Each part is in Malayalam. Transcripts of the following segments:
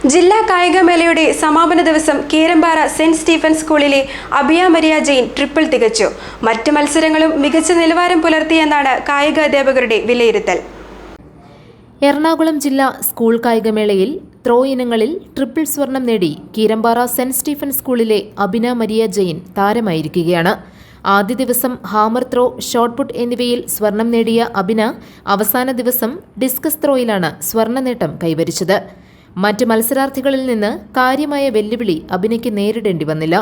ജില്ലാ കായികമേളയുടെ സമാപന ദിവസം കീരമ്പാറ സെന്റ് സ്റ്റീഫൻസ് സ്കൂളിലെ അഭിയ മരിയ ജെയിൻ ട്രിപ്പിൾ തികച്ചു. മറ്റ് മത്സരങ്ങളും മികച്ച നിലവാരം പുലർത്തിയെന്നാണ് കായിക അധ്യാപകരുടെ വിലയിരുത്തൽ. എറണാകുളം ജില്ലാ സ്കൂൾ കായികമേളയിൽ ത്രോ ഇനങ്ങളിൽ ട്രിപ്പിൾ സ്വർണം നേടി കീരമ്പാറ സെന്റ് സ്റ്റീഫൻസ് സ്കൂളിലെ അഭിന മരിയ ജെയിൻ താരമായിരിക്കുകയാണ്. ആദ്യ ദിവസം ഹാമർ ത്രോ, ഷോട്ട് പുട്ട് എന്നിവയിൽ സ്വർണം നേടിയ അഭിന അവസാന ദിവസം ഡിസ്കസ് ത്രോയിലാണ് സ്വർണ്ണ നേട്ടം കൈവരിച്ചത്. മറ്റ് മത്സരാർത്ഥികളിൽ നിന്ന് കാര്യമായ വെല്ലുവിളി അഭിനയ്ക്ക് നേരിടേണ്ടി വന്നില്ല.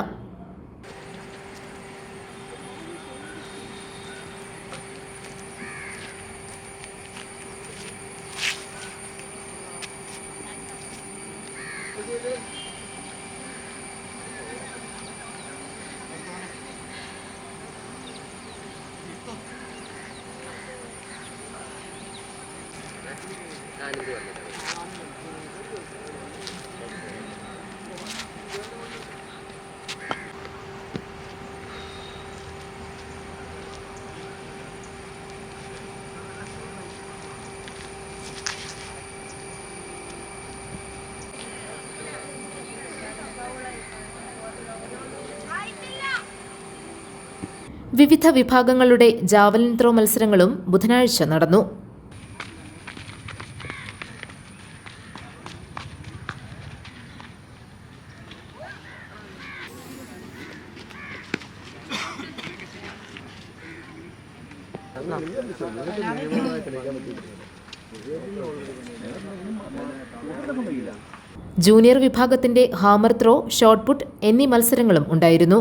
വിവിധ വിഭാഗങ്ങളുടെ ജാവലിൻ ത്രോ മത്സരങ്ങളും ബുധനാഴ്ച നടന്നു. ജൂനിയർ വിഭാഗത്തിന്റെ ഹാമർ ത്രോ, ഷോട്ട് പുട്ട് എന്നീ മത്സരങ്ങളും ഉണ്ടായിരുന്നു.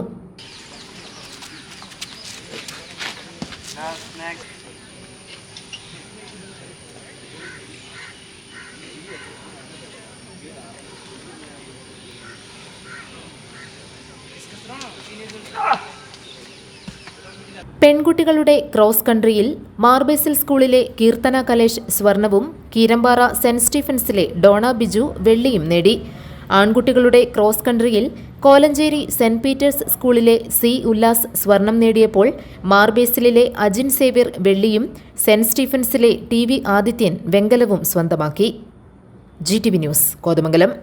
പെൺകുട്ടികളുടെ ക്രോസ് കൺട്രിയിൽ മാർബേസിൽ സ്കൂളിലെ കീർത്തന കലേഷ് സ്വർണവും കീരമ്പാറ സെന്റ് സ്റ്റീഫൻസിലെ ഡോണ ബിജു വെള്ളിയും നേടി. ആൺകുട്ടികളുടെ ക്രോസ് കൺട്രിയിൽ കോലഞ്ചേരി സെന്റ് പീറ്റേഴ്സ് സ്കൂളിലെ സി ഉല്ലാസ് സ്വർണം നേടിയപ്പോൾ മാർബേസിലെ അജിൻ സേവ്യർ വെള്ളിയും സെന്റ് സ്റ്റീഫൻസിലെ ടി വി ആദിത്യൻ വെങ്കലവും സ്വന്തമാക്കി. GTV news, Kothamangalam.